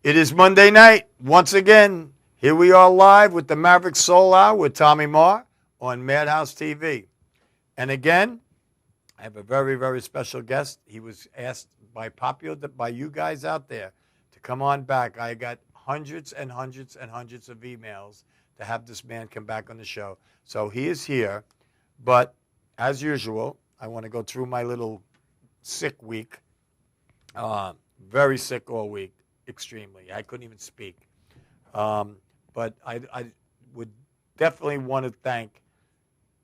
It is Monday night. Once again, here we are live with the Maverick Soul Hour with Tommy Maher on Madhouse TV. And again, I have a very, very special guest. He was asked by you guys out there to come on back. I got hundreds and hundreds and hundreds of emails to have this man come back on the show. So he is here. But as usual, I want to go through my little sick week. Very sick all week. Extremely. I couldn't even speak. But I would definitely want to thank,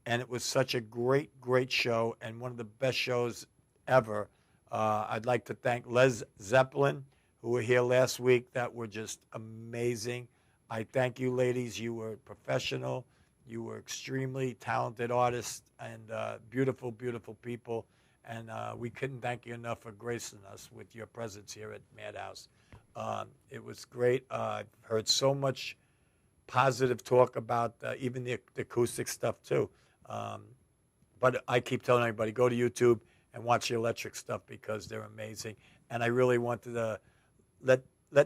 and it was such a great, great show and one of the best shows ever. I'd like to thank Led Zeppelin, who were here last week, that were just amazing. I thank you, ladies. You were professional. You were extremely talented artists and beautiful, beautiful people. And we couldn't thank you enough for gracing us with your presence here at Madhouse. It was great. I've heard so much positive talk about even the acoustic stuff too. But I keep telling everybody, go to YouTube and watch the electric stuff because they're amazing. And I really wanted to let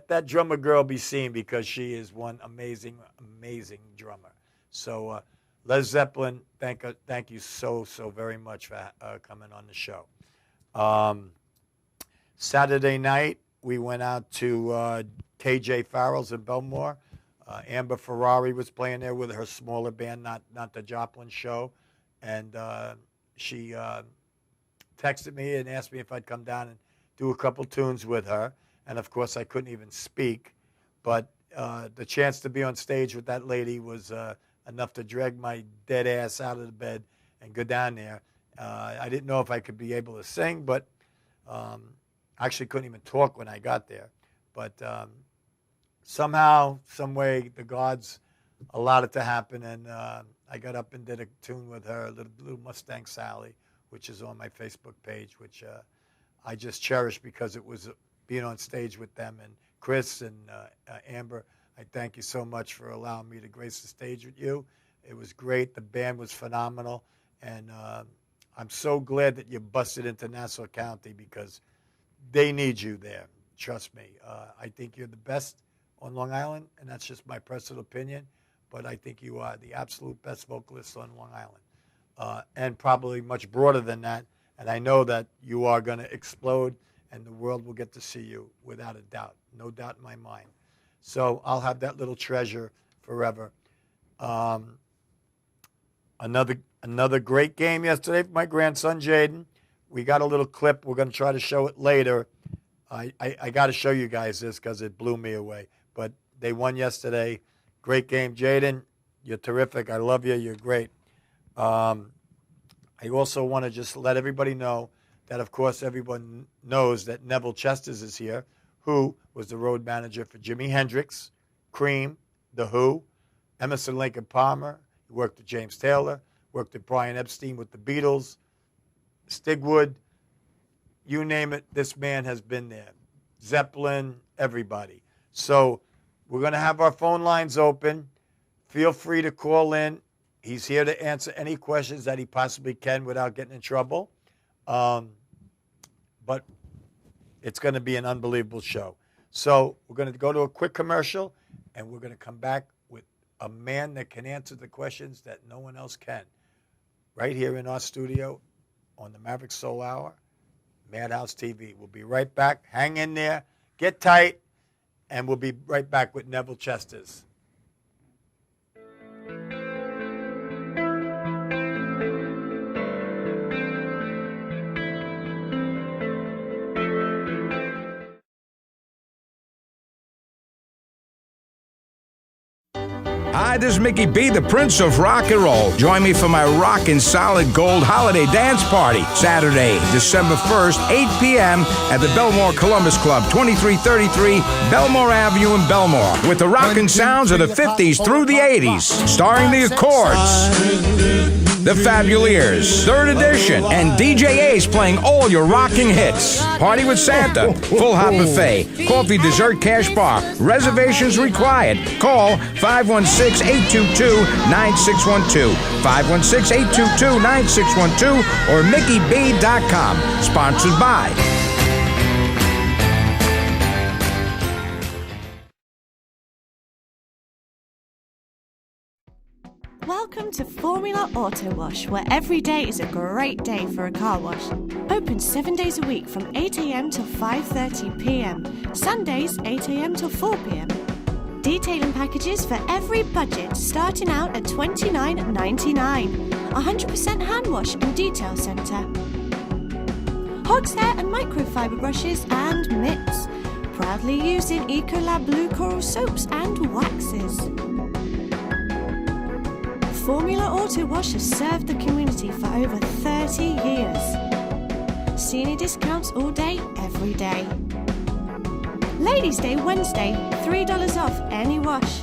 that drummer girl be seen because she is one amazing, amazing drummer. So Led Zeppelin, thank you so very much for coming on the show. Saturday night, we went out to KJ Farrell's in Belmore. Amber Ferrari was playing there with her smaller band, not the Joplin show. And she texted me and asked me if I'd come down and do a couple tunes with her. And, of course, I couldn't even speak. But the chance to be on stage with that lady was enough to drag my dead ass out of the bed and go down there. I didn't know if I could be able to sing, but I actually couldn't even talk when I got there. But somehow, some way, the gods allowed it to happen, and I got up and did a tune with her, Little Mustang Sally, which is on my Facebook page, which I just cherish because it was being on stage with them. And Chris and Amber, I thank you so much for allowing me to grace the stage with you. It was great. The band was phenomenal, and I'm so glad that you busted into Nassau County because they need you there. Trust me. I think you're the best on Long Island, and that's just my personal opinion, but I think you are the absolute best vocalist on Long Island, and probably much broader than that, and I know that you are going to explode, and the world will get to see you without a doubt. No doubt in my mind. So I'll have that little treasure forever. Another great game yesterday for my grandson, Jaden. We got a little clip. We're going to try to show it later. I got to show you guys this because it blew me away. But they won yesterday. Great game. Jaden, you're terrific. I love you. You're great. I also want to just let everybody know that, of course, everyone knows that Neville Chesters is here, who was the road manager for Jimi Hendrix, Cream, The Who, Emerson, Lake and Palmer. He worked with James Taylor, worked with Brian Epstein with the Beatles, Stigwood, you name it, this man has been there. Zeppelin, everybody. So we're going to have our phone lines open. Feel free to call in. He's here to answer any questions that he possibly can without getting in trouble. But it's going to be an unbelievable show. So we're going to go to a quick commercial, and we're going to come back with a man that can answer the questions that no one else can. Right here in our studio on the Maverick Soul Hour, Madhouse TV. We'll be right back. Hang in there. Get tight. And we'll be right back with Neville Chesters. Hi, this is Mickey B, the Prince of Rock and Roll. Join me for my Rockin' Solid Gold Holiday Dance Party, Saturday, December 1st, 8 p.m. at the Belmore Columbus Club, 2333 Belmore Avenue in Belmore, with the rockin' sounds of the 50s through the 80s, starring the Accords, the Fabuleers, 3rd Edition, and DJ Ace playing all your rocking hits. Party with Santa, full hot buffet, coffee, dessert, cash bar. Reservations required. Call 516-822-9612, 516-822-9612, or MickeyB.com. Sponsored by Welcome to Formula Auto Wash, where every day is a great day for a car wash. Open 7 days a week from 8 a.m. till 5:30 p.m. Sundays 8 a.m. till 4 p.m. Detailing packages for every budget, starting out at $29.99. 100% hand wash and detail centre. Hog's hair and microfiber brushes and mitts. Proudly using Ecolab Blue Coral soaps and waxes. Formula Auto Wash has served the community for over 30 years. Senior discounts all day, every day. Ladies' Day Wednesday, $3 off any wash.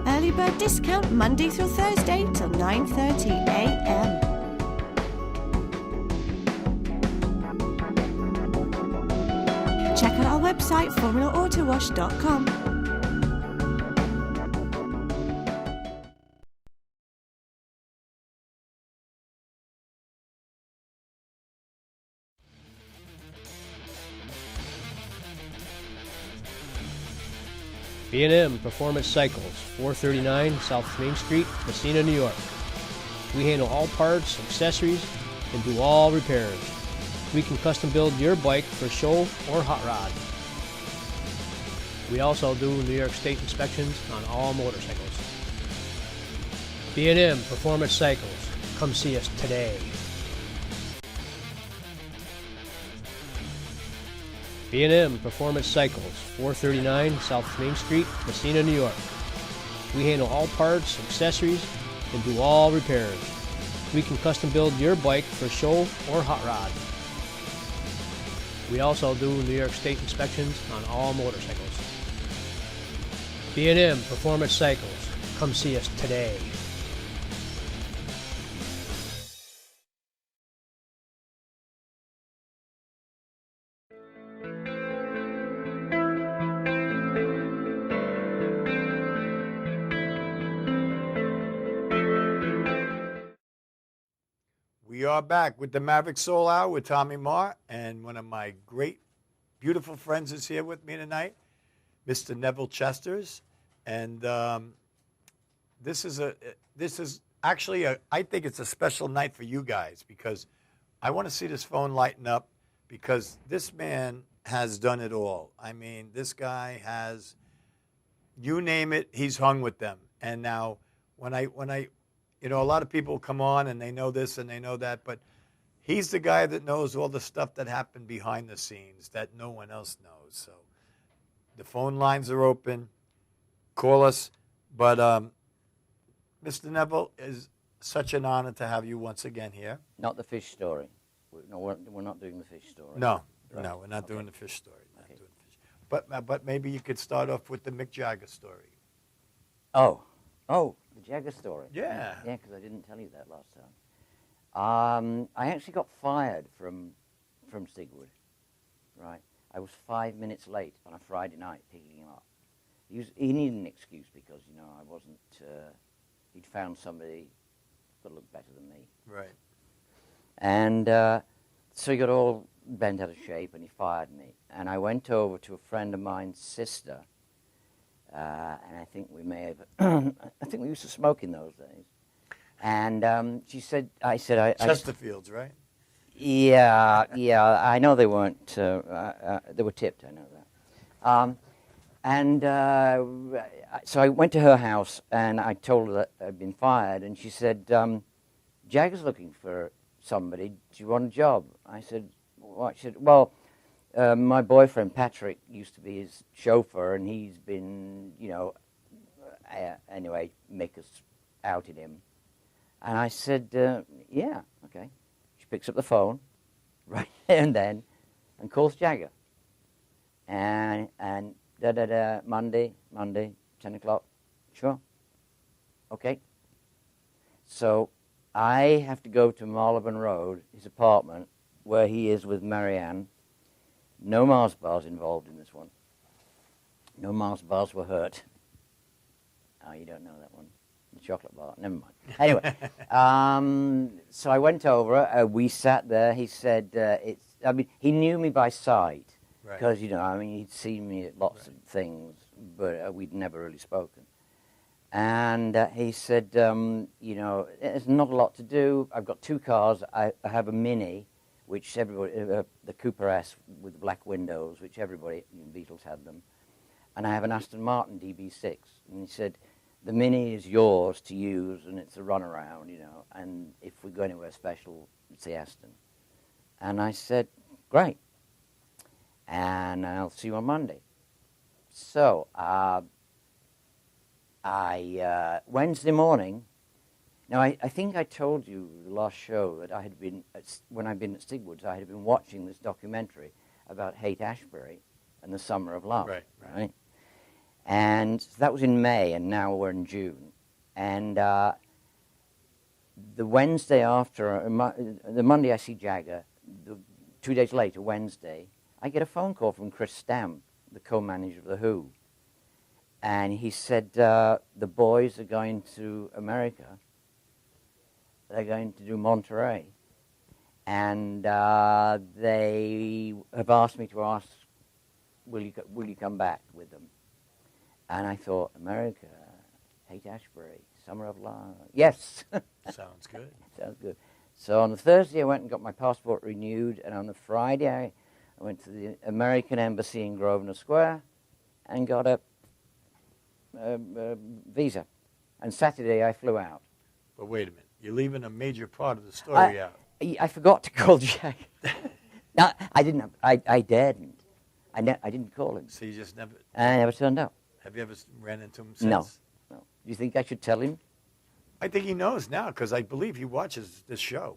Early bird discount Monday through Thursday till 9:30 a.m. Check out our website, formulaautowash.com. B&M Performance Cycles, 439 South Main Street, Messina, New York. We handle all parts, accessories, and do all repairs. We can custom build your bike for show or hot rod. We also do New York State inspections on all motorcycles. B&M Performance Cycles. Come see us today. B&M Performance Cycles, 439 South Main Street, Messina, New York. We handle all parts, accessories, and do all repairs. We can custom build your bike for show or hot rod. We also do New York State inspections on all motorcycles. B&M Performance Cycles. Come see us today. We are back with the Maverick Soul Hour with Tommy Maher, and one of my great, beautiful friends is here with me tonight, Mr. Neville Chesters. And this is actually I think it's a special night for you guys, because I want to see this phone lighten up, because this man has done it all. I mean, this guy has, you name it, he's hung with them. And now when I you know, a lot of people come on and they know this and they know that, but he's the guy that knows all the stuff that happened behind the scenes that no one else knows. So the phone lines are open. Call us. But Mr. Neville, is such an honor to have you once again here. Not the fish story. We're not doing the fish story. No, Right. no, we're not doing the fish story. Not Okay. doing the fish. But maybe you could start off with the Mick Jagger story. Oh, the Jagger story. Yeah. Yeah, because I didn't tell you that last time. I actually got fired from Stigwood. Right. I was 5 minutes late on a Friday night picking him up. He needed an excuse because, you know, I wasn't. He'd found somebody that looked better than me. Right. And so he got all bent out of shape and he fired me. And I went over to a friend of mine's sister. And I think we may have, I think we used to smoke in those days. And she said, Chesterfields, right? Yeah, I know they weren't, they were tipped, I know that. So I went to her house and I told her that I'd been fired. And she said, Jagger's looking for somebody. Do you want a job? I said, what? She said, well, my boyfriend Patrick used to be his chauffeur, and he's been, you know, anyway, Mick has outed him. And I said, yeah, okay. She picks up the phone right there and then and calls Jagger. And Monday, 10 o'clock, sure, okay. So I have to go to Marylebone Road, his apartment, where he is with Marianne. No Mars bars involved in this one. No Mars bars were hurt. Oh, you don't know that one. The chocolate bar. Never mind. Anyway, so I went over. We sat there. He said, he knew me by sight. Because, you know, I mean, he'd seen me at lots of things, but we'd never really spoken. And he said, you know, there's not a lot to do. I've got 2 cars. I have a Mini, which everybody, the Cooper S with the black windows, which everybody, Beatles had them. And I have an Aston Martin DB6. And he said, the Mini is yours to use, and it's a runaround, you know. And if we go anywhere special, it's the Aston. And I said, great. And I'll see you on Monday. So, Wednesday morning, now I think I told you the last show that I had been, when I'd been at Stigwood's, I had been watching this documentary about Haight-Ashbury and the Summer of Love. Right? And that was in May, and now we're in June. And the Wednesday after, the Monday I see Jagger, 2 days later, Wednesday, I get a phone call from Chris Stamp, the co-manager of The Who. And he said, the boys are going to America. They're going to do Monterey. And they have asked me to ask, will you come back with them? And I thought, America, Haight-Ashbury, Summer of Love. Yes. Sounds good. Sounds good. So on the Thursday, I went and got my passport renewed. And on the Friday, I went to the American Embassy in Grosvenor Square and got a visa. And Saturday, I flew out. But wait a minute. You're leaving a major part of the story out. I forgot to call Jack. No, I didn't. I daredn't. I didn't call him. So you just never... I never turned up. Have you ever ran into him since? No. Do you think I should tell him? I think he knows now, because I believe he watches this show.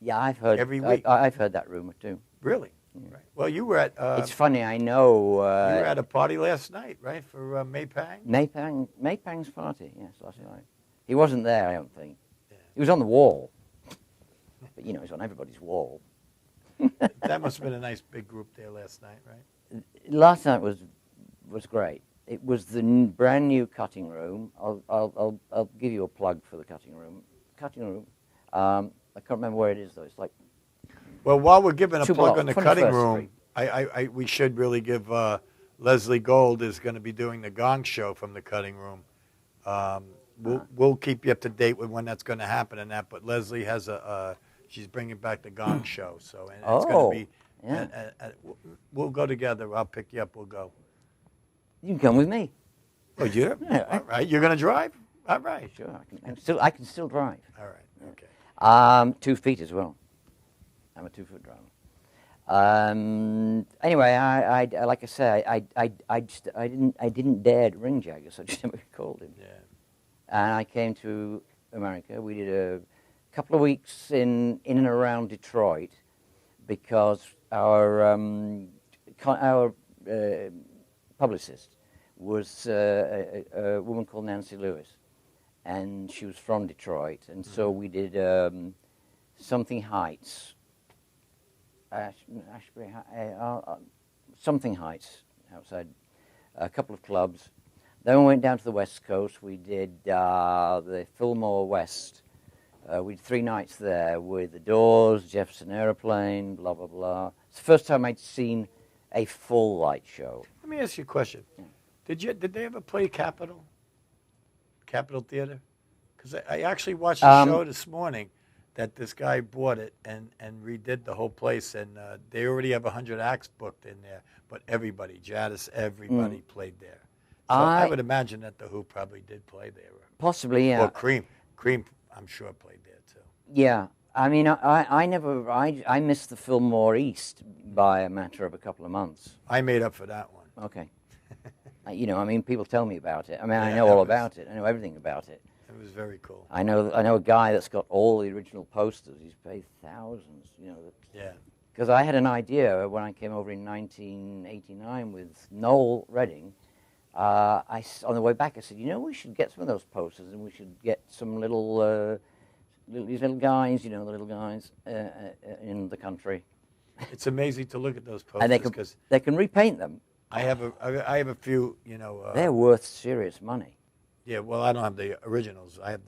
Yeah, I've heard. Every week. I've heard that rumor, too. Really? Right. Well, you were at... it's funny, I know... you were at a party last night, right, for Maypang? Maypang's party, yes, last night. He wasn't there, I don't think. Yeah. He was on the wall. But, you know, he's on everybody's wall. That must have been a nice big group there last night, right? Last night was great. It was the brand new cutting room. I'll give you a plug for the cutting room. I can't remember where it is, though. It's like... Well, while we're giving a plug on the 21st cutting room, Street. we should really give Leslie Gold is going to be doing the Gong Show from the cutting room. We'll keep you up to date with when that's going to happen and that. But Leslie has she's bringing back the Gong Show, so and it's going to be. Yeah. We'll go together. I'll pick you up. We'll go. You can come with me. Oh, yeah. All right. You're going to drive? All right. Sure, I can still drive. All right. Okay. 2 feet as well. I'm a 2-foot driver. Anyway, I like I say, I didn't dare to ring Jagger, so I just never called him. Yeah. And I came to America. We did a couple of weeks in and around Detroit because our publicist was a woman called Nancy Lewis, and she was from Detroit, and so we did Something Heights, Something Heights outside a couple of clubs. Then we went down to the West Coast. We did the Fillmore West. We did 3 nights there with the Doors, Jefferson Airplane, blah, blah, blah. It's the first time I'd seen a full light show. Let me ask you a question. Yeah. Did they ever play Capitol Theater? Because I actually watched a show this morning that this guy bought it and redid the whole place, and they already have 100 acts booked in there, but everybody, Jadis, everybody played there. So I would imagine that the Who probably did play there. Possibly, yeah. Or Cream, I'm sure played there too. Yeah, I mean, I missed the Fillmore East by a matter of a couple of months. I made up for that one. Okay. You know, I mean, people tell me about it. I mean, I know all about it. I know everything about it. It was very cool. I know a guy that's got all the original posters. He's paid thousands, you know. Yeah. Because I had an idea when I came over in 1989 with Noel Redding. On the way back, I said, you know, we should get some of those posters, and we should get some these little guys, you know, the little guys in the country. It's amazing to look at those posters, and because they can repaint them. I have a few, you know. They're worth serious money. Yeah, well, I don't have the originals. I have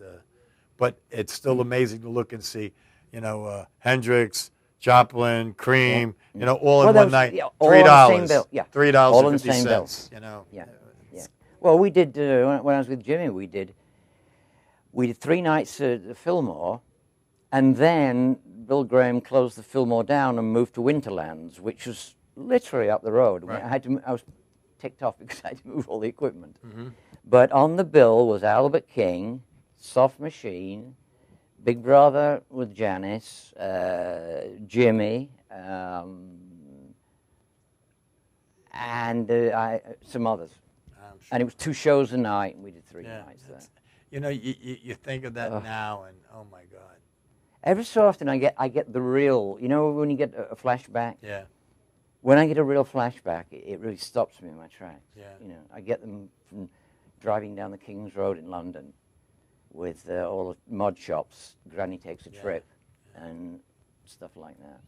but it's still amazing to look and see, you know, Hendrix, Joplin, Cream, you know, all in one night. Yeah, $3. Yeah. $3.50. All in the same bill. You know. Yeah. Yeah. Well, we did when I was with Jimmy. We did We did 3 nights at the Fillmore, and then Bill Graham closed the Fillmore down and moved to Winterlands, which was literally up the road. Right. I was ticked off because I had to move all the equipment. But on the bill was Albert King, Soft Machine, Big Brother with Janice, Jimmy, and some others. I'm sure. And it was 2 shows a night, and we did 3 nights there. You know, you think of that now, and oh my God. Every so often I get the real, you know, when you get a flashback? Yeah. When I get a real flashback, it really stops me in my tracks. Yeah. You know, I get them from driving down the King's Road in London with all the mod shops. Granny takes a trip and stuff like that.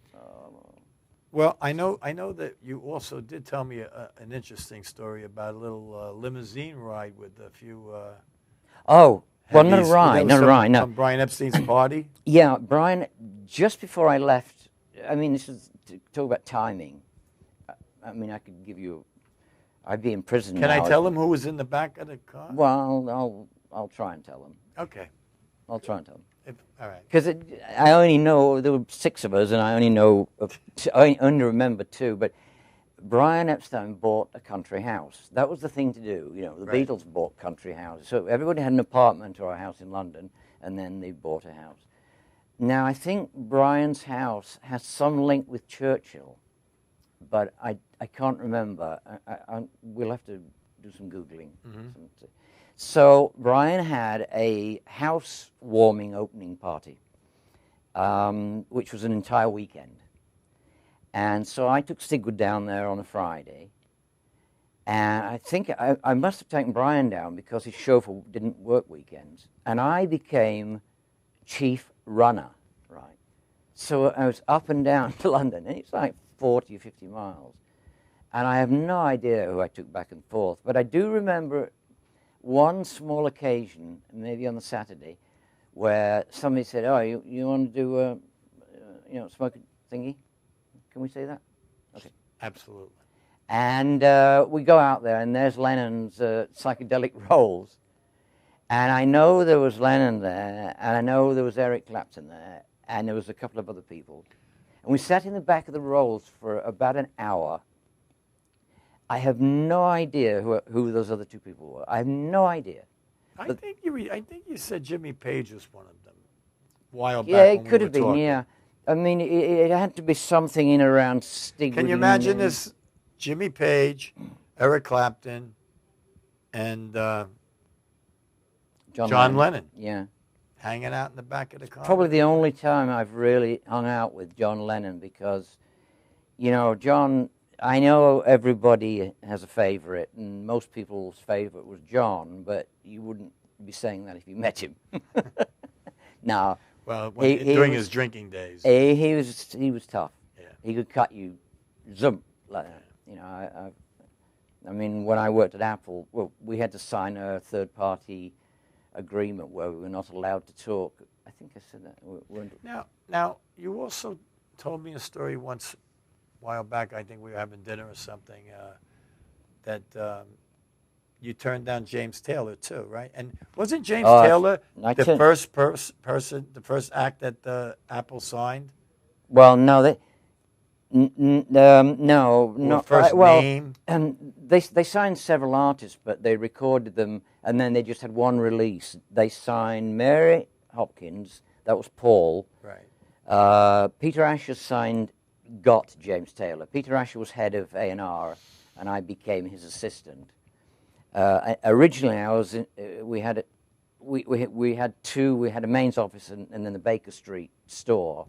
Well, I know that you also did tell me an interesting story about a little limousine ride with a few. Well, not a heavies. ride, not a ride, no. From Brian Epstein's party. Yeah, Brian, just before I left, I mean, this is to talk about timing. I mean, I could give you, I'd be in prison Can now. I tell him who was in the back of the car? Well, I'll try and tell him. Okay. I'll try and tell him. All right. Because I only know, there were 6 of us, and I only know, I only remember 2, but Brian Epstein bought a country house. That was the thing to do. You know, the Right. Beatles bought country houses. So everybody had an apartment or a house in London, and then they bought a house. Now, I think Brian's house has some link with Churchill, but I can't remember. We'll have to do some Googling. So Brian had a house-warming opening party, which was an entire weekend. And so I took Stigwood down there on a Friday, and I think I must have taken Brian down because his chauffeur didn't work weekends, and I became chief runner, right? So I was up and down to London, and it's like 40 or 50 miles, and I have no idea who I took back and forth, but I do remember one small occasion, maybe on the Saturday, where somebody said, "Oh, you want to do smoke a thingy?" Can we say that? Okay. Absolutely. And we go out there, and there's Lennon's psychedelic rolls. And I know there was Lennon there, and I know there was Eric Clapton there, and there was a couple of other people. And we sat in the back of the rolls for about an hour. I have no idea who those other 2 people were. I have no idea. I think you said Jimmy Page was one of them. A while back. Yeah, when it we could were have been, talking. yeah. I mean, it had to be something in around Stigwood. Can you imagine this? Jimmy Page, Eric Clapton, and John Lennon Yeah. hanging out in the back of the car. Probably the only time I've really hung out with John Lennon because, you know, John, I know everybody has a favorite, and most people's favorite was John, but you wouldn't be saying that if you met him. No. Well, was during his drinking days. He was tough. Yeah. He could cut you, zoom, like that. You know, I mean, when I worked at Apple, well, we had to sign a third-party agreement where we were not allowed to talk. I think I said that. Now, you also told me a story once, a while back. I think we were having dinner or something. That you turned down James Taylor too, right? And wasn't James Taylor the first person, the first act that Apple signed? Well, no, no. First name. They signed several artists, but they recorded them, and then they just had one release. They signed Mary Hopkins. That was Paul. Right. Peter Asher got James Taylor. Peter Asher was head of A&R, and I became his assistant. Originally, I was we had two. We had a mains office and then the Baker Street store,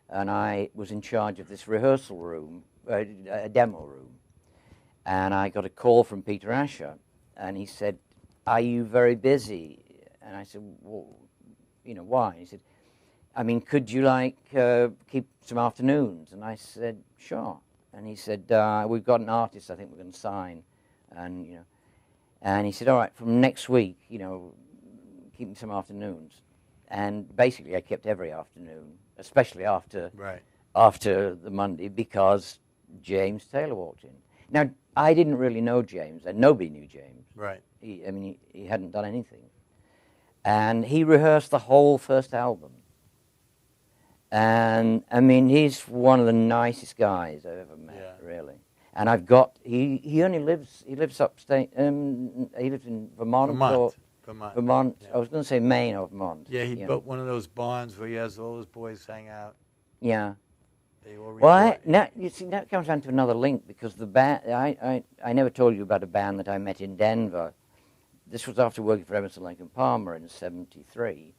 and I was in charge of this rehearsal room, a demo room. And I got a call from Peter Asher, and he said, "Are you very busy?" And I said, "Well, you know, why?" He said, "I mean, could you keep some afternoons?" And I said, "Sure." And he said, "We've got an artist I think we're going to sign," and you know. And he said, "All right, from next week, you know, keep me some afternoons." And basically, I kept every afternoon, especially after the Monday, because James Taylor walked in. Now, I didn't really know James, and nobody knew James. Right. He hadn't done anything. And he rehearsed the whole first album. And, I mean, he's one of the nicest guys I've ever met, really. And I've got, he lives upstate, he lives in Vermont. Vermont. Yeah. I was going to say Maine or Vermont. Yeah, he built one of those barns where he has all his boys hang out. Yeah. They all Well, you see, that comes down to another link, because the band, I never told you about a band that I met in Denver. This was after working for Emerson, Lake and Palmer in '73.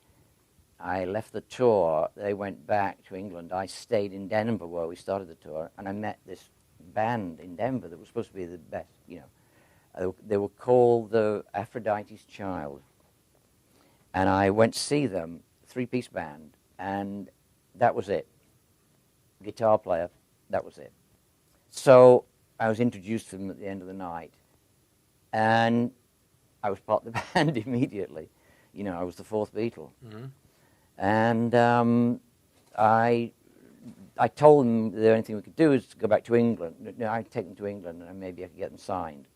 I left the tour. They went back to England. I stayed in Denver where we started the tour, and I met this band in Denver that was supposed to be the best, you know. They were called the Aphrodite's Child. And I went to see them, 3-piece band, and that was it. Guitar player, that was it. So I was introduced to them at the end of the night, and I was part of the band immediately. You know, I was the fourth Beatle. Mm-hmm. And I told them the only thing we could do is to go back to England. I'd take them to England, and maybe I could get them signed.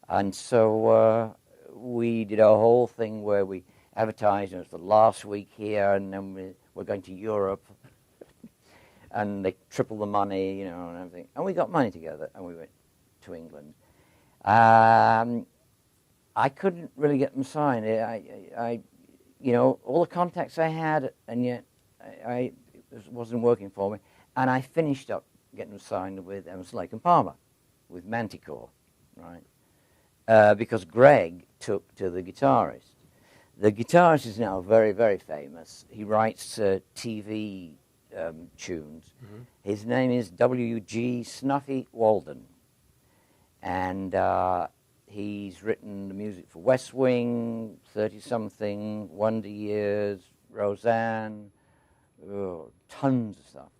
And so we did a whole thing where we advertised, and it was the last week here, and then we're going to Europe. And they tripled the money, you know, and everything. And we got money together, and we went to England. I couldn't really get them signed. You know, all the contacts I had, and yet it wasn't working for me. And I finished up getting them signed with Emerson, Lake and Palmer, with Manticore, right? Because Greg took to the guitarist. The guitarist is now very, very famous. He writes TV tunes. Mm-hmm. His name is W.G. Snuffy Walden. And he's written the music for West Wing, 30-something, Wonder Years, Roseanne, tons of stuff.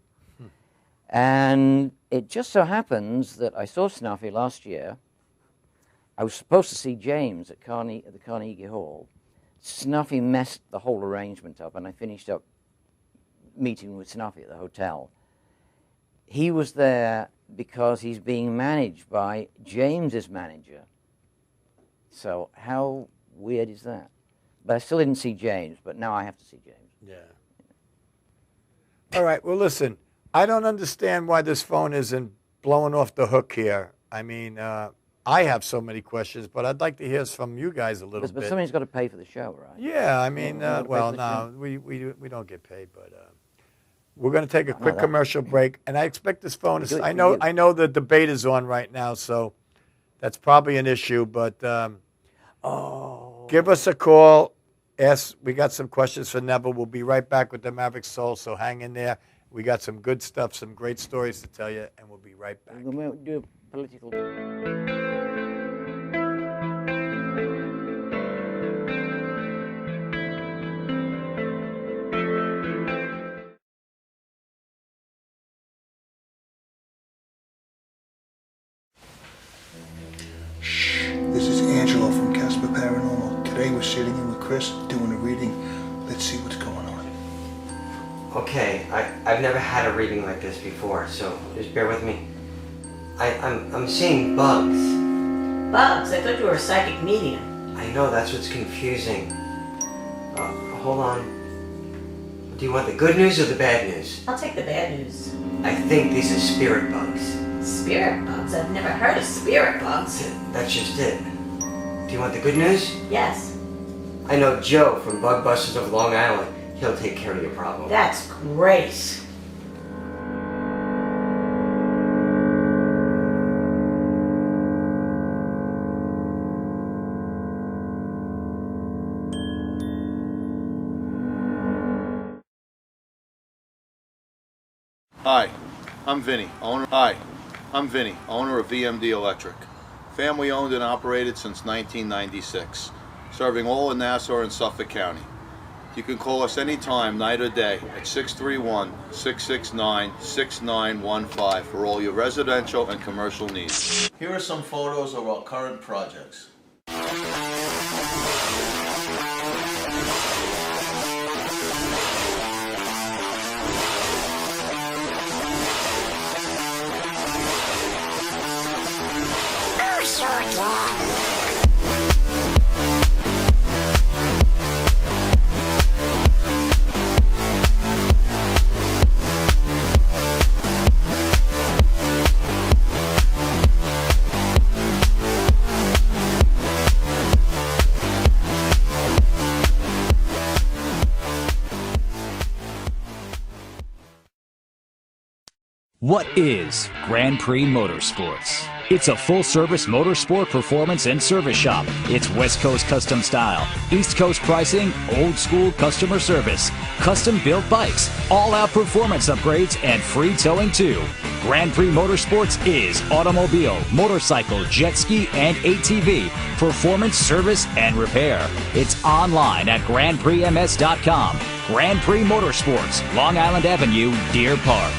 And it just so happens that I saw Snuffy last year. I was supposed to see James at the Carnegie Hall. Snuffy messed the whole arrangement up, and I finished up meeting with Snuffy at the hotel. He was there because he's being managed by James's manager. So how weird is that? But I still didn't see James, but now I have to see James. Yeah. All right, well, listen, I don't understand why this phone isn't blowing off the hook here. I mean, I have so many questions, but I'd like to hear from you guys a little bit. But somebody's got to pay for the show, right? Yeah, I mean, well, no, we don't get paid, but we're going to take a quick commercial break, and I expect this phone is. I know the debate is on right now, so that's probably an issue. But give us a call. We got some questions for Neville. We'll be right back with the Maverick Soul, so hang in there. We got some good stuff, some great stories to tell you, and we'll be right back. We'll do a political. This is Angelo from Casper Paranormal. Today we're sitting in with Chris doing a reading. Let's see what's going on. Okay, I've never had a reading like this before, so just bear with me. I'm seeing bugs. Bugs? I thought you were a psychic medium. I know, that's what's confusing. Hold on. Do you want the good news or the bad news? I'll take the bad news. I think these are spirit bugs. Spirit bugs? I've never heard of spirit bugs. That's just it. Do you want the good news? Yes. I know Joe from Bug Busters of Long Island. He'll take care of your problem. That's great. Hi, I'm Vinny, owner of VMD Electric. Family owned and operated since 1996, serving all of Nassau and Suffolk County. You can call us anytime, night or day, at 631-669-6915 for all your residential and commercial needs. Here are some photos of our current projects. What is Grand Prix Motorsports? It's a full-service motorsport performance and service shop. It's West Coast custom style, East Coast pricing, old-school customer service, custom-built bikes, all-out performance upgrades, and free towing too. Grand Prix Motorsports is automobile, motorcycle, jet ski, and ATV, performance, service, and repair. It's online at GrandPrixMS.com. Grand Prix Motorsports, Long Island Avenue, Deer Park.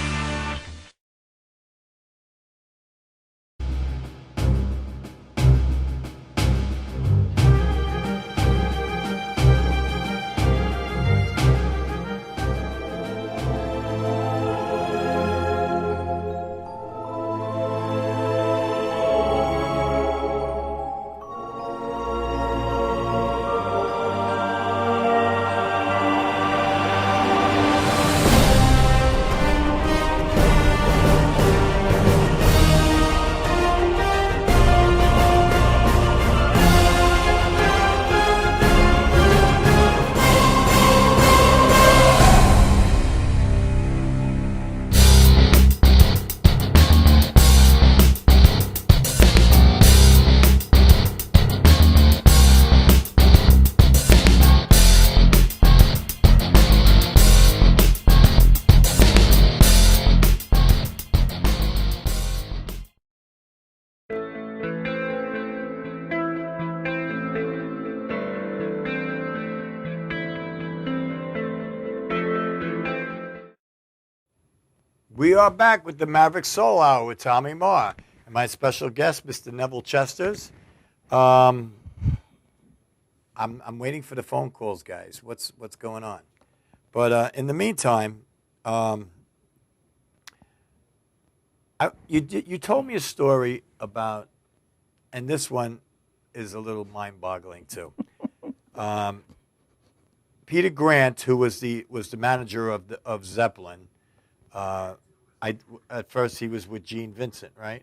We are back with the Maverick Soul Hour with Tommy Maher and my special guest, Mr. Neville Chesters. I'm waiting for the phone calls, guys. What's going on? But in the meantime, you told me a story about, and this one is a little mind-boggling too. Peter Grant, who was the manager of Zeppelin. At first he was with Gene Vincent, right?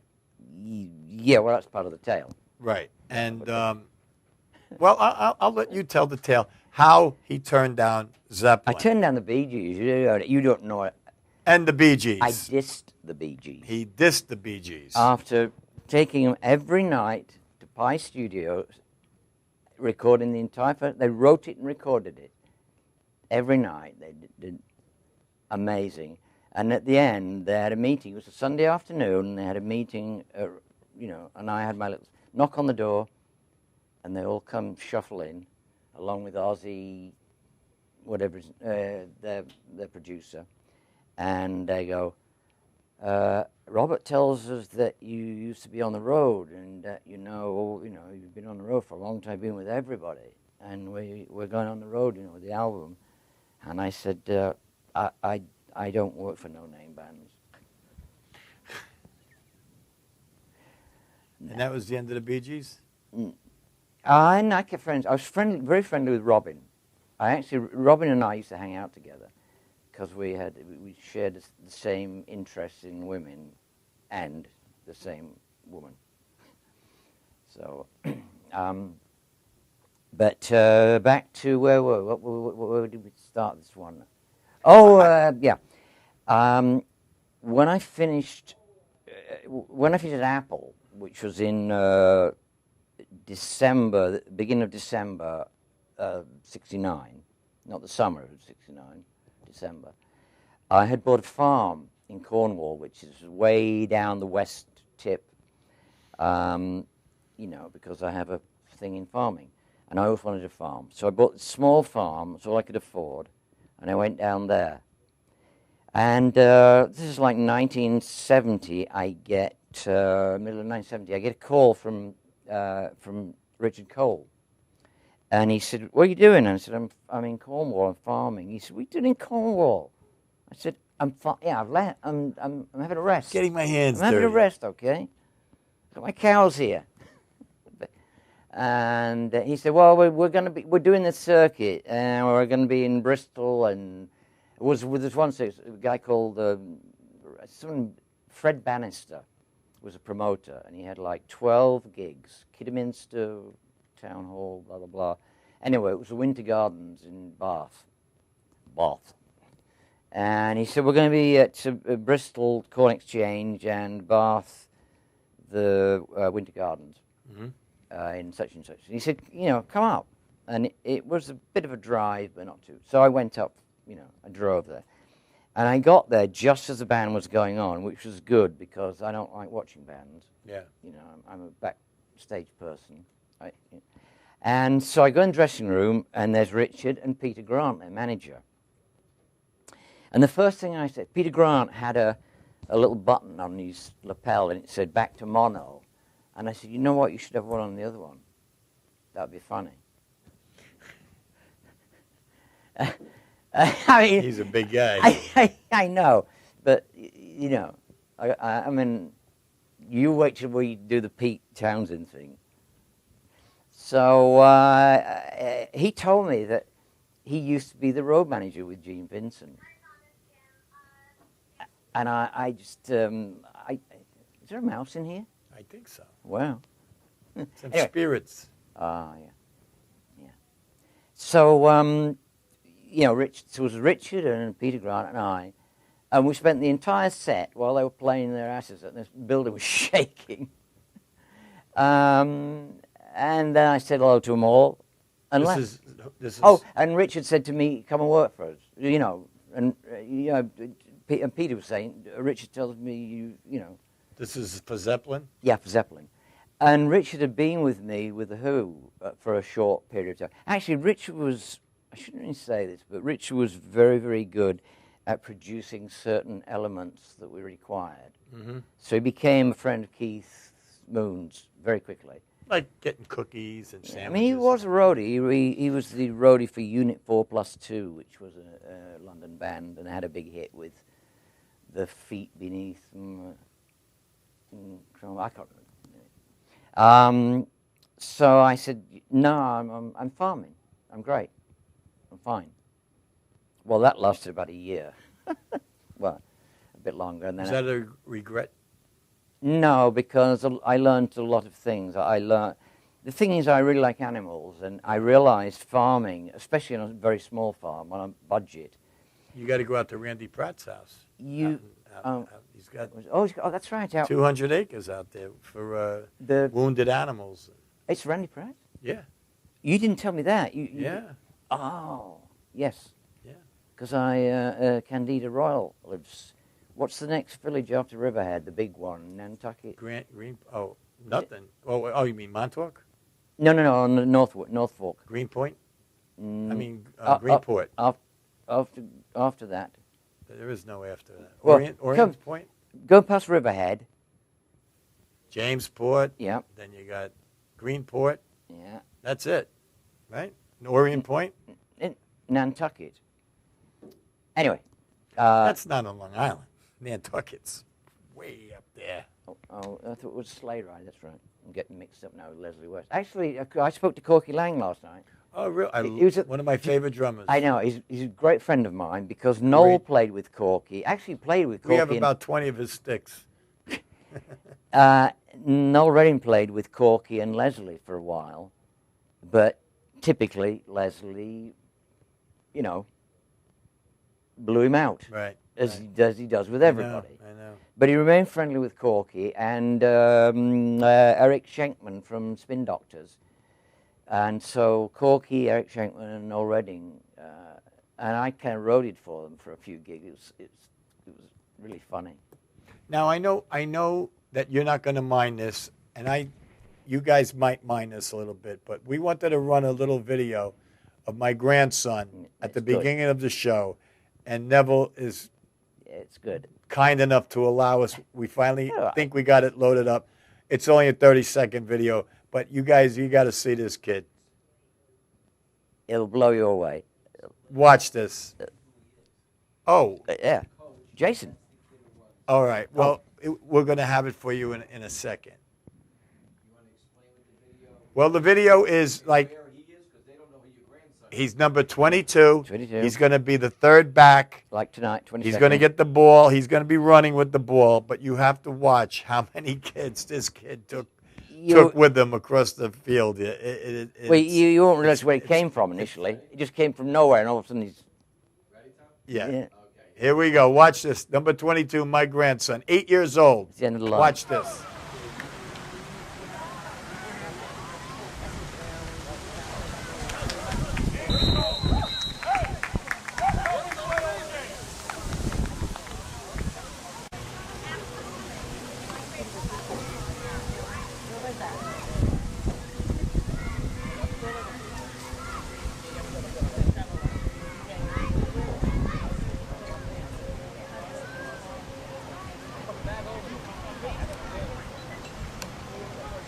Yeah, well, that's part of the tale. Right, and well, I'll let you tell the tale how he turned down Zeppelin. I turned down the Bee Gees. You don't know it. And the Bee Gees. I dissed the Bee Gees. He dissed the Bee Gees. After taking them every night to Pie Studios, recording the entire. They wrote it and recorded it every night. They did amazing. And at the end, they had a meeting. It was a Sunday afternoon, and they had a meeting, and I had my little knock on the door, and they all come shuffle in, along with Ozzy, whatever, their producer. And they go, Robert tells us that you used to be on the road, and that, you've been on the road for a long time, been with everybody. And we're going on the road, with the album. And I said, I don't work for no-name bands. And that was the end of the Bee Gees? I kept friends. I was very friendly with Robin. Robin and I used to hang out together because we shared the same interests in women and the same woman. So, but back to where did we start this one? Oh, yeah. When I finished at Apple, which was in December, beginning of December, '69, not the summer of '69, December, I had bought a farm in Cornwall, which is way down the west tip, because I have a thing in farming, and I always wanted a farm. So I bought a small farm, that's all I could afford. And I went down there. And this is like 1970, middle of 1970, I get a call from Richard Cole. And he said, what are you doing? And I said, I'm in Cornwall, I'm farming. He said, what are you doing in Cornwall? I said, I'm having a rest. Getting my hands I'm dirty. having a rest, okay? Got my cows here. And he said, "Well, we're doing this circuit, and we're going to be in Bristol." And it was with this one a guy called Fred Bannister was a promoter, and he had like 12 gigs: Kidderminster, Town Hall, blah blah blah. Anyway, it was the Winter Gardens in Bath, And he said, we're going to be at Bristol Corn Exchange and Bath, the Winter Gardens, in such and such. And he said, come up. And it was a bit of a drive, but not too. So I went up, I drove there. And I got there just as the band was going on, which was good because I don't like watching bands. Yeah. I'm a backstage person. And so I go in the dressing room, and there's Richard and Peter Grant, their manager. And the first thing I said, Peter Grant had a little button on his lapel, and it said, back to mono. And I said, you know what, you should have one on the other one. That would be funny. I mean, he's a big guy. I know, but, I mean, you wait till we do the Pete Townsend thing. So he told me that he used to be the road manager with Gene Vincent. And I just, is there a mouse in here? I think so. Wow. Some Anyway. spirits. Yeah. So, so it was Richard and Peter Grant and I, and we spent the entire set while they were playing their asses, and this building was shaking. And then I said hello to them all, and left. This is. Oh, and Richard said to me, "Come and work for us," and Peter was saying, Richard tells me, This is for Zeppelin? Yeah, for Zeppelin. And Richard had been with me with The Who for a short period of time. Actually, Richard was, I shouldn't really say this, but Richard was very, very good at producing certain elements that we required. Mm-hmm. So he became a friend of Keith Moon's very quickly. Like getting cookies and sandwiches. I mean, he was a roadie. He was the roadie for Unit 4+2, which was a London band, and had a big hit with The Feet Beneath. I can't remember. So I said, no, I'm farming. I'm great. I'm fine. Well, that lasted about a year. Well, a bit longer. And then Is that a regret? No, because I learned a lot of things. The thing is, I really like animals, and I realized farming, especially on a very small farm, on a budget. You got to go out to Randy Pratt's house. He's got that's right. 200 acres out there for the wounded animals. It's Randy Pratt? Yeah. You didn't tell me that. Yeah. Oh, yes. Yeah. Because Candida Royal lives. What's the next village after Riverhead, the big one, Nantucket? Nothing. Oh, you mean Montauk? No, on the North Fork. Greenpoint? Greenport. After that. There is no after that. Well, Orient Point? Go past Riverhead. Jamesport. Yeah. Then you got Greenport. Yeah. That's it, right? Orient Point? Nantucket. Anyway. That's not on Long Island. Nantucket's way up there. Oh, I thought it was Sleigh Ride. That's right. I'm getting mixed up now with Leslie West. Actually, I spoke to Corky Lang last night. Oh, really? He was one of my favorite drummers. I know. He's a great friend of mine because Noel played with Corky. Actually played with Corky. We have about 20 of his sticks. Noel Redding played with Corky and Leslie for a while. But typically, Leslie, blew him out. Right. As he does with everybody. I know. But he remained friendly with Corky and Eric Schenkman from Spin Doctors. And so Corky, Eric Schenkman, and Noel Redding, and I kind of roadied for them for a few gigs. It was really funny. Now I know that you're not going to mind this, and you guys might mind this a little bit, but we wanted to run a little video of my grandson at the beginning of the show, and Neville is it's good. Kind enough to allow us. We finally think we got it loaded up. It's only a 30-second video, but you got to see this kid. It'll blow you away. Watch this. Oh. Yeah. Jason. All right. Well, we're going to have it for you in a second. Well, the video is like, he's number 22. 22. He's going to be the third back. Like tonight, 22. He's going to get the ball. He's going to be running with the ball, but you have to watch how many kids this kid took with him across the field. You won't realize where he came from initially. He just came from nowhere, and all of a sudden he's... Yeah. here we go. Watch this. Number 22, my grandson, 8 years old. It's the end of the line. Watch this.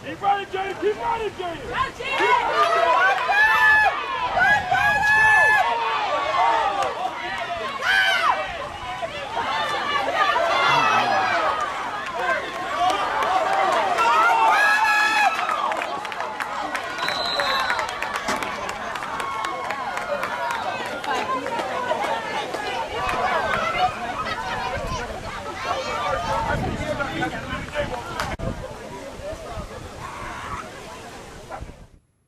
Keep running, Jaden! Keep running, Jaden!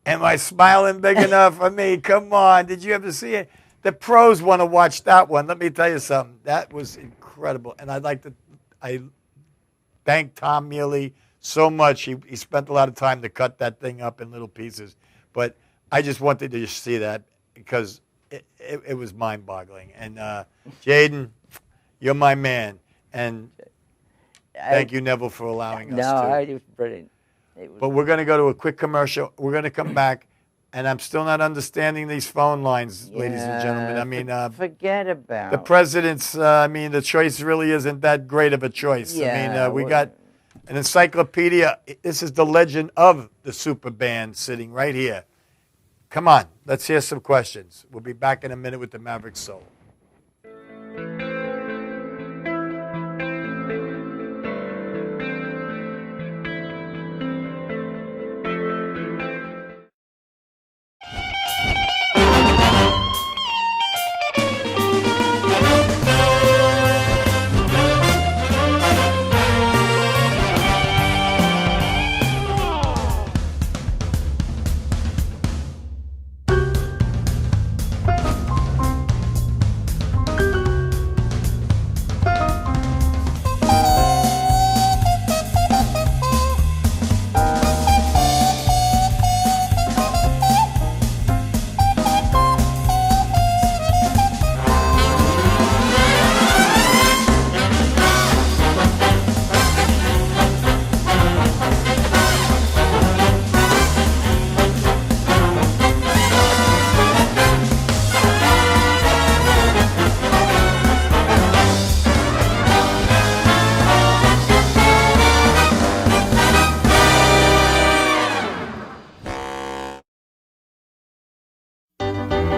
Am I smiling big enough? I mean, come on. Did you ever see it? The pros want to watch that one. Let me tell you something. That was incredible. And I thank Tom Mealy so much. He spent a lot of time to cut that thing up in little pieces. But I just wanted to just see that because it was mind-boggling. And Jaden, you're my man. And thank you, Neville, for allowing us to. It was brilliant. But we're going to go to a quick commercial. We're going to come back, and I'm still not understanding these phone lines, ladies and gentlemen. I mean, forget about the president's. I mean, the choice really isn't that great of a choice. Yeah, I mean, we got an encyclopedia. This is the legend of the super band sitting right here. Come on, let's hear some questions. We'll be back in a minute with the Maverick Soul.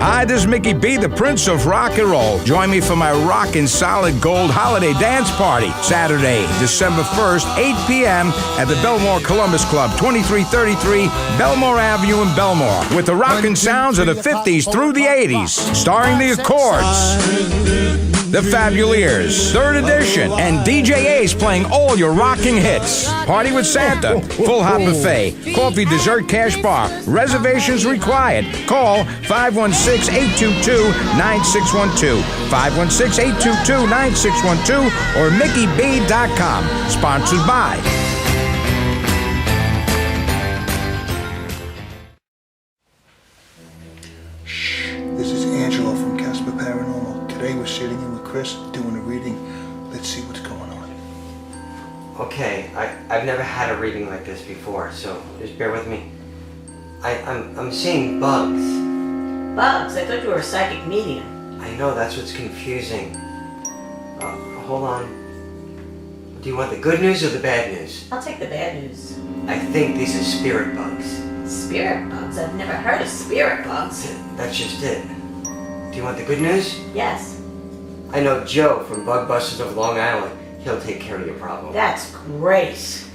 Hi, this is Mickey B, the Prince of Rock and Roll. Join me for my Rockin' Solid Gold Holiday Dance Party, Saturday, December 1st, 8 p.m. at the Belmore Columbus Club, 2333 Belmore Avenue in Belmore, with the rockin' sounds of the 50s through the 80s, starring the Accords, the Fabuleers, 3rd Edition, and DJ Ace playing all your rocking hits. Party with Santa, full hot buffet, coffee, dessert, cash bar. Reservations required. Call 516-822-9612, 516-822-9612, or MickeyB.com. Sponsored by. This is Angelo from Casper Paranormal. Today we're sitting in with Chris doing a reading. Let's see what's going on. Okay, I've never had a reading like this before, so just bear with me. I'm seeing bugs. Bugs? I thought you were a psychic medium. I know, that's what's confusing. Hold on. Do you want the good news or the bad news? I'll take the bad news. I think these are spirit bugs. Spirit bugs? I've never heard of spirit bugs. That's just it. Do you want the good news? Yes. I know Joe from Bug Busters of Long Island. He'll take care of your problem. That's great.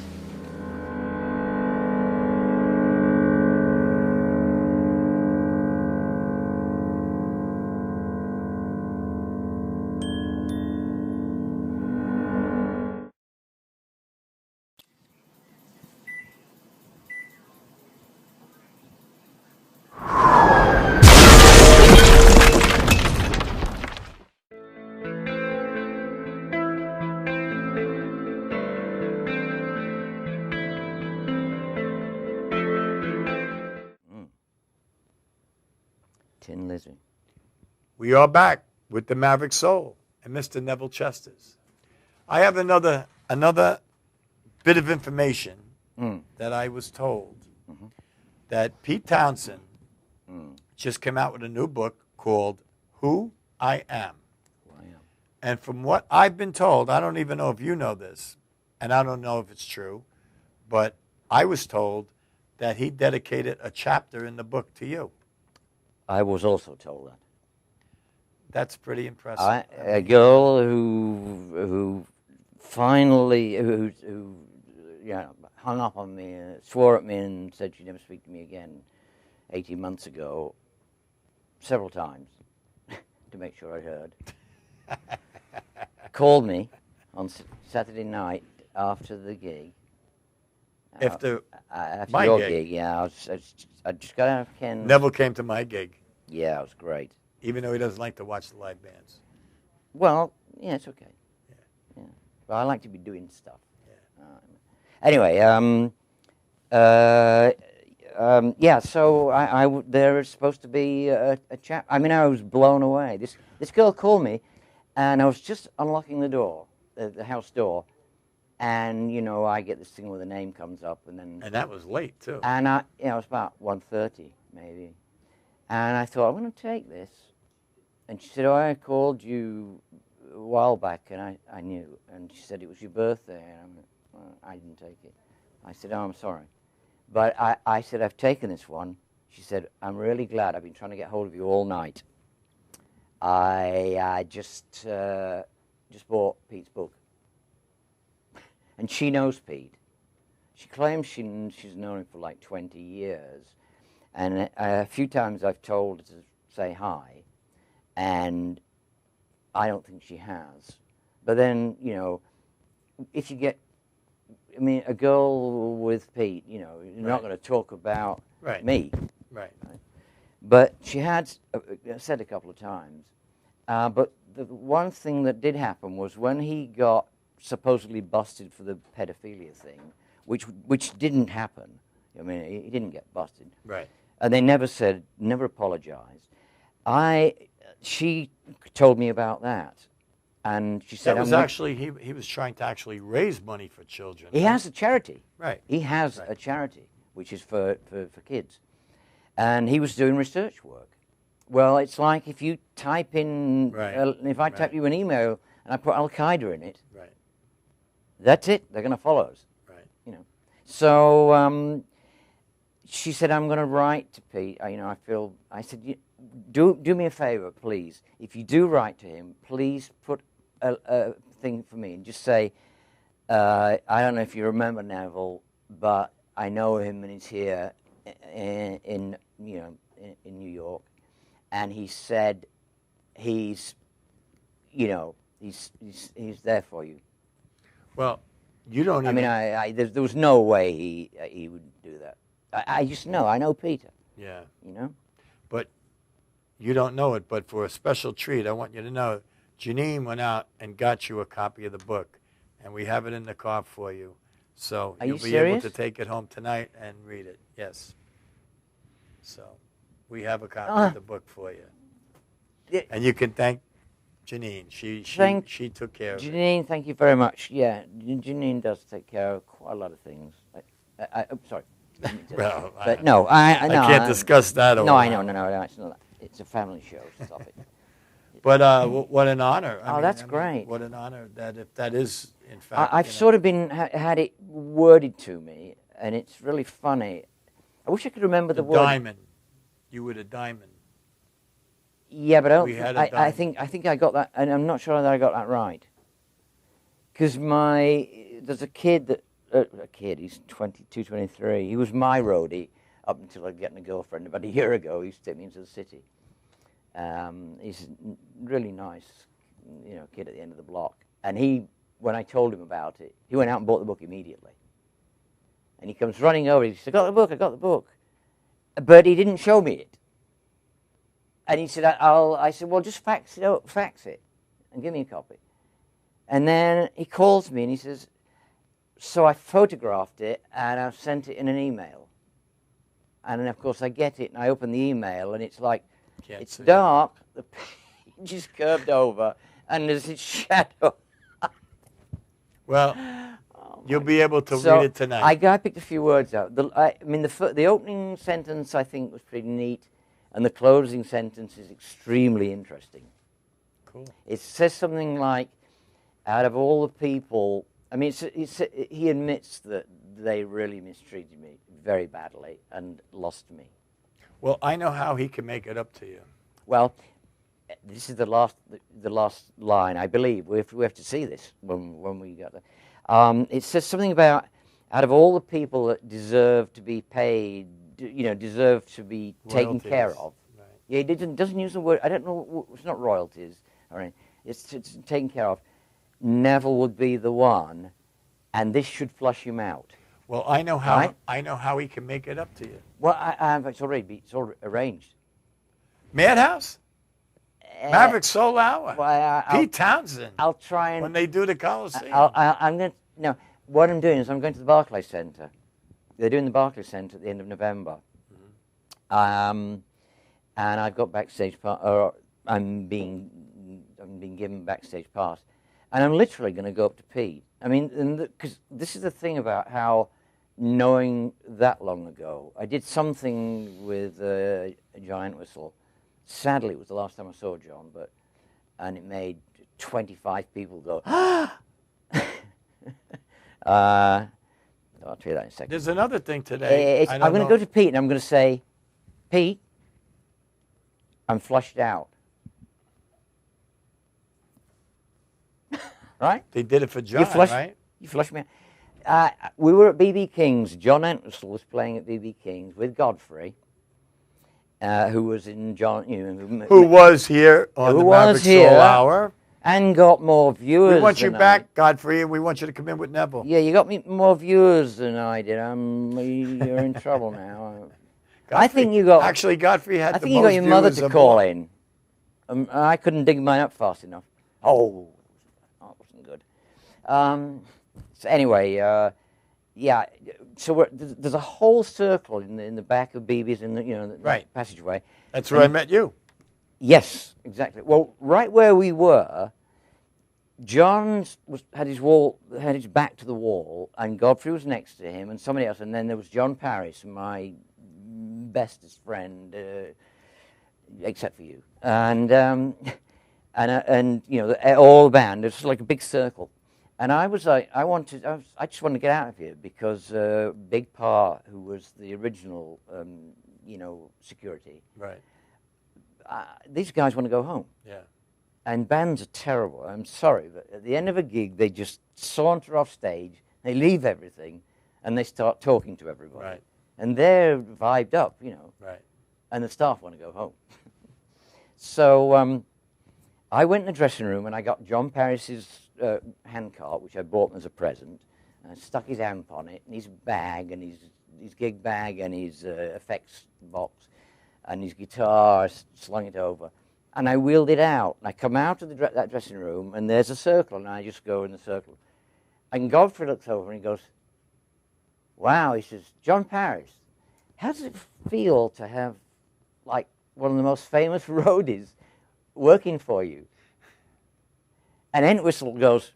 Tin Lizzie. We are back with the Maverick Soul and Mr. Neville Chesters. I have another bit of information that I was told that Pete Townsend just came out with a new book called Who I Am. And from what I've been told, I don't even know if you know this, and I don't know if it's true, but I was told that he dedicated a chapter in the book to you. I was also told that. That's pretty impressive. A girl who finally hung up on me, swore at me, and said she'd never speak to me again 18 months ago, several times, to make sure I heard. Called me on Saturday night after the gig. After after your gig, yeah. I just got out of Ken's. Neville came to my gig. Yeah, it was great. Even though he doesn't like to watch the live bands. Well, yeah, it's okay. Yeah. Well, I like to be doing stuff. Anyway, yeah, so there is supposed to be a chat. I mean, I was blown away. This girl called me, and I was just unlocking the door, the house door, and, you know, I get this thing where the name comes up, and then... And that was late, too. And, it was about 1:30, maybe. And I thought, I'm going to take this. And she said, oh, I called you a while back, and I knew. And she said, it was your birthday, and I didn't take it. I said, oh, I'm sorry. But I said, I've taken this one. She said, I'm really glad. I've been trying to get hold of you all night. I just bought Pete's book. And she knows Pete. She claims she's known him for like 20 years. And a few times I've told her to say hi, and I don't think she has. But then, you know, if you get, I mean, a girl with Pete, you know, you're not going to talk about me. Right. But she had said a couple of times. But the one thing that did happen was when he got supposedly busted for the pedophilia thing, which didn't happen. I mean, he didn't get busted. Right. And they never apologized. She told me about that. And she said... That was actually, he was trying to actually raise money for children. He has a charity. Right. He has a charity, which is for kids. And he was doing research work. Well, it's like if you type in... if I type you an email and I put Al-Qaeda in it, that's it. They're going to follow us. Right. You know. So she said, I'm going to write to Pete. I said, do me a favor, please. If you do write to him, please put a thing for me and just say, I don't know if you remember Neville, but I know him and he's here in New York, and he said he's there for you. Well, you don't even... I mean, there was no way he would do that. I just know. I know Peter. Yeah. You know? But you don't know it, but for a special treat, I want you to know, Janine went out and got you a copy of the book, and we have it in the car for you. So you'll be able to take it home tonight and read it. Yes. So we have a copy of the book for you. And you can thank Janine. She took care of it. Janine, thank you very much. Yeah, Janine does take care of quite a lot of things. I'm sorry. Well, but no, I can't discuss that. No, I know, no, it's not. It's a family show. Stop it. But what an honor! That's great. What an honor that if that is in fact. I've sort of been had it worded to me, and it's really funny. I wish I could remember the word. Diamond. You were the diamond. Yeah, but I think I got that, and I'm not sure that I got that right. Because there's a kid he's 22, 23. He was my roadie up until I getting a girlfriend about a year ago. He used to take me into the city. He's a really nice, kid at the end of the block. And when I told him about it, he went out and bought the book immediately. And he comes running over. He said, I got the book. But he didn't show me it. And he said, I said, well, just fax it, and give me a copy. And then he calls me and he says, so I photographed it and I've sent it in an email. And then, of course, I get it and I open the email and it's like Can't It's see it. dark. The page is curved over, and there's its shadow. Well, you'll be able to So read it tonight. I picked a few words out. The opening sentence I think was pretty neat, and the closing sentence is extremely interesting. Cool. It says something like, out of all the people, I mean, he admits that they really mistreated me very badly and lost me. Well, I know how he can make it up to you. Well, this is the last line, I believe. We have to see this when we get there. It says something about, out of all the people that deserve to be paid, deserve to be taken care of. Right. Yeah, he doesn't use the word. I don't know. It's not royalties. All right. It's taken care of. Neville would be the one, and this should flush him out. Well, I know how. Right? I know how he can make it up to you. Well, it's already arranged. Madhouse, Maverick Soul Hour, Well, Pete Townsend. I'll try and when they do the Coliseum. I'm going to, no, what I'm doing is I'm going to the Barclays Centre. They're doing the Barclays Centre at the end of November. And I've got backstage pass, or I'm being given backstage pass. And I'm literally going to go up to Pete. I mean, because this is the thing about how knowing that long ago, I did something with a giant whistle. Sadly, it was the last time I saw John, and it made 25 people go, ah! I'll tell you that in a second. There's another thing today. I'm going to go to Pete and I'm going to say, Pete, I'm flushed out. Right? They did it for John, right? You flushed me out. We were at B.B. King's. John Entwistle was playing at B.B. King's with Godfrey, who was in John. Who was here on the Maverick Soul Hour. And got more viewers. We want you back, Godfrey, and we want you to come in with Neville. Yeah, you got me more viewers than I did. You're in trouble now. Godfrey, I think you got. Actually, Godfrey had I the think you most got your mother viewers to of call all. in. I couldn't dig mine up fast enough. Oh, that wasn't good. So anyway, yeah. So there's a whole circle in the back of BB's in the Right. passageway. That's where I met you. Yes, exactly. Well, right where we were, John had his back to the wall, and Godfrey was next to him, and somebody else, and then there was John Parris, my bestest friend, except for you, and all the band. It was like a big circle, and I was like, I just wanted to get out of here because Big Pa, who was the original, security, right. These guys want to go home. Yeah. And bands are terrible. I'm sorry, but at the end of a gig, they just saunter off stage, they leave everything, and they start talking to everybody. Right. And they're vibed up, Right. and the staff want to go home. So I went in the dressing room, and I got John Parris's handcart, which I bought him as a present, and I stuck his amp on it, and his bag, and his gig bag, and his effects box, and his guitar, slung it over. And I wheeled it out. And I come out of that dressing room, and there's a circle, and I just go in the circle. And Godfrey looks over, and he goes, wow, he says, John Parris, how does it feel to have, like, one of the most famous roadies working for you? And Entwistle goes,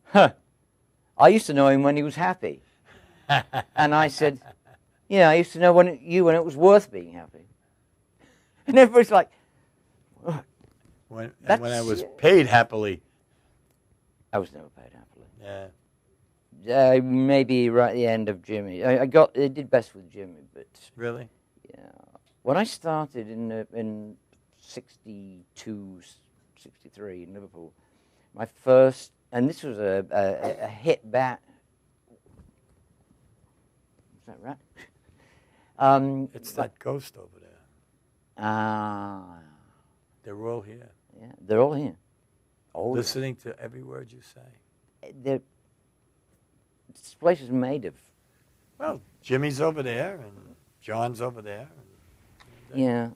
huh, I used to know him when he was happy. And I said, yeah, I used to know when it was worth being happy. And everybody's like, when I was paid happily. I was never paid happily. Yeah. Maybe right at the end of Jimmy. I did best with Jimmy, but Really? yeah. When I started in 62, 63 in Liverpool, my first, and this was a hit bat. Is that right? It's that ghost over there. They're all here. Yeah, they're all here. Oh, Listening to every word you say. This place is made of. Well, Jimmy's over there, and John's over there. Yeah,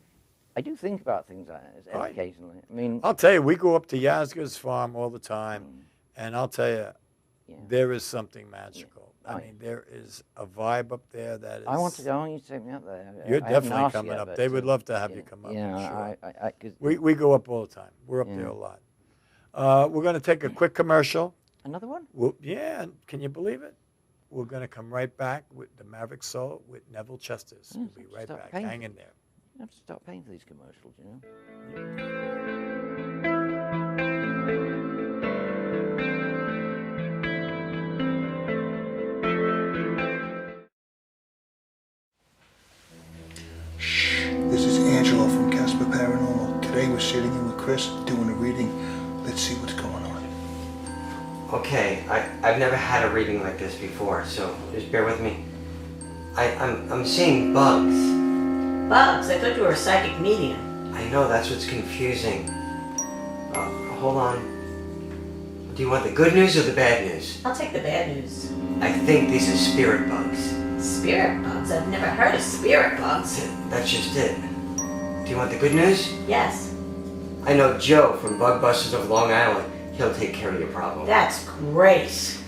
I do think about things like that Right. occasionally. I mean, I'll tell you, we go up to Yazga's farm all the time, and I'll tell you, there is something magical. Yeah. I mean, there is a vibe up there that is. I want to go. I want you to take me up there. You're I haven't definitely asked coming yet, up. but, They would love to have you come up. Yeah, I'm sure. 'cause We go up all the time. We're up there a lot. We're going to take a quick commercial. Another one? Yeah, can you believe it? We're going to come right back with the Maverick Soul with Neville Chesters. We'll be right back. Hang in there. You have to stop paying for these commercials, you know. This is Angelo from Casper Paranormal. Today we're sitting in with Chris doing a reading. Let's see what's going on. Okay, I've never had a reading like this before, so just bear with me. I'm seeing bugs. Bugs? I thought you were a psychic medium. I know, that's what's confusing. Hold on. Do you want the good news or the bad news? I'll take the bad news. I think these are spirit bugs. Spirit bugs? I've never heard of spirit bugs. That's just it. Do you want the good news? Yes. I know Joe from Bug Busters of Long Island. He'll take care of your problem. That's great.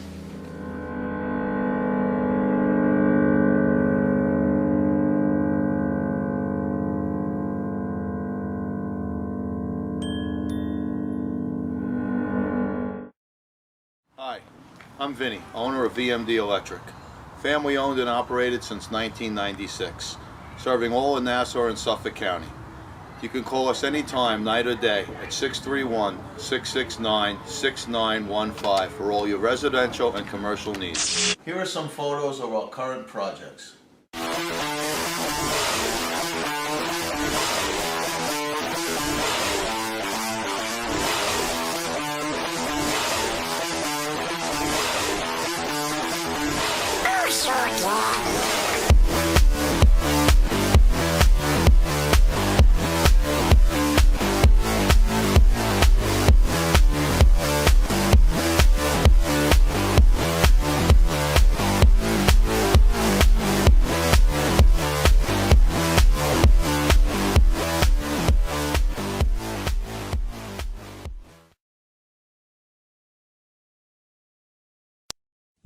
Hi, I'm Vinny, owner of VMD Electric. Family owned and operated since 1996, serving all in Nassau and Suffolk County. You can call us anytime, night or day, at 631-669-6915 for all your residential and commercial needs. Here are some photos of our current projects.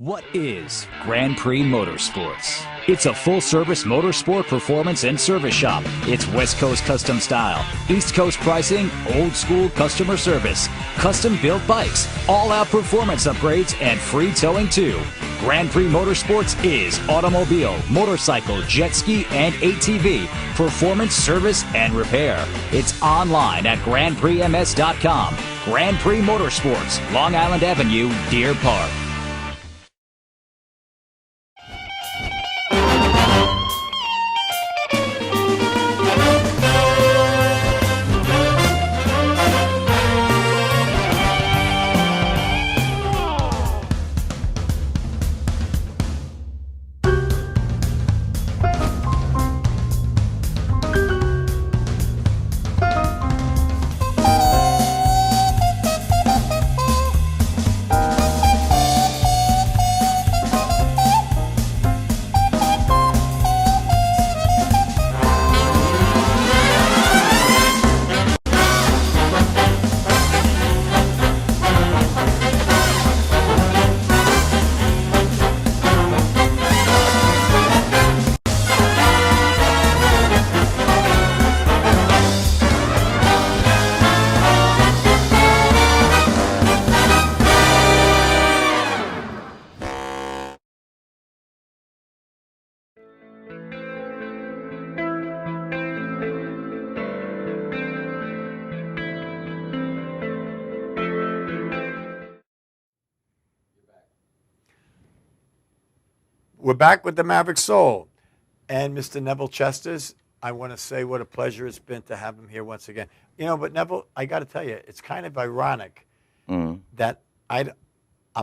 What is Grand Prix Motorsports? It's a full-service motorsport performance and service shop. It's West Coast custom style, East Coast pricing, old school customer service, custom-built bikes, all-out performance upgrades, and free towing too. Grand Prix Motorsports is automobile, motorcycle, jet ski, and ATV, performance, service, and repair. It's online at GrandPrixMS.com. Grand Prix Motorsports, Long Island Avenue, Deer Park. We're back with the Maverick Soul. And Mr. Neville Chesters, I want to say what a pleasure it's been to have him here once again. You know, but Neville, I got to tell you, it's kind of ironic that I'm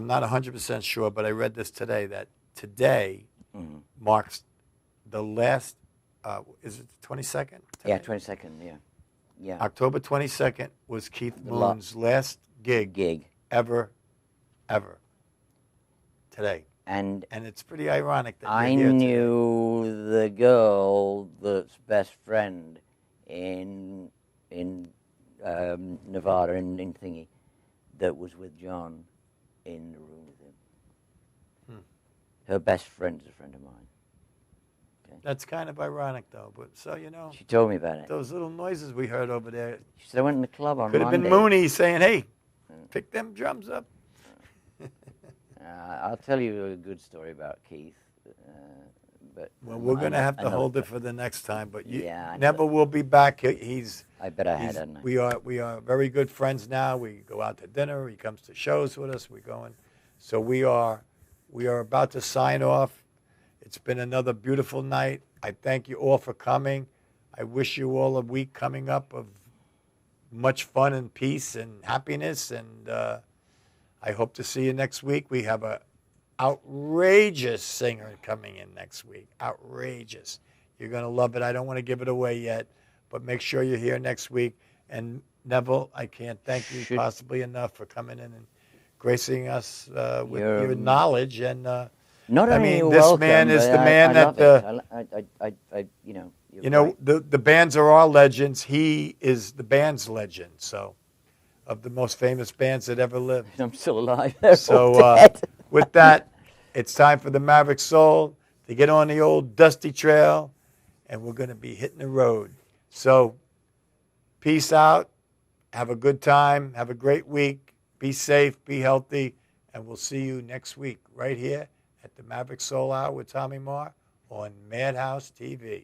not 100% sure, but I read this today, that today marks the last, is it the 22nd? Yeah, 22nd, yeah. October 22nd was Keith Moon's last gig ever today. And it's pretty ironic that I you're here knew the girl that's best friend in Nevada, in Thingy, that was with John in the room with him. Her best friend is a friend of mine. Okay. That's kind of ironic, though. But so, She told me about it. those little noises we heard over there. She said I went in the club on Could have Monday. been Mooney saying, hey, pick them drums up. I'll tell you a good story about Keith. But Well, we're going to have to hold it for the next time. But Yeah, Neville will be back. He's. I bet I had, hadn't I? We are very good friends now. We go out to dinner. He comes to shows with us. We're going. So we are about to sign off. It's been another beautiful night. I thank you all for coming. I wish you all a week coming up of much fun and peace and happiness. And I hope to see you next week. We have a outrageous singer coming in next week. Outrageous. You're going to love it. I don't want to give it away yet, but make sure you're here next week. And Neville, I can't thank you possibly enough for coming in and gracing us with your knowledge. And not I only mean, you're this welcome, man is but the man love that it. you know, the bands are our legends. He is the band's legend. So, of the most famous bands that ever lived. I'm still alive. So, with that, it's time for the Maverick Soul to get on the old dusty trail, and we're going to be hitting the road. So, peace out. Have a good time. Have a great week. Be safe. Be healthy. And we'll see you next week right here at the Maverick Soul Hour with Tommy Maher on Madhouse TV.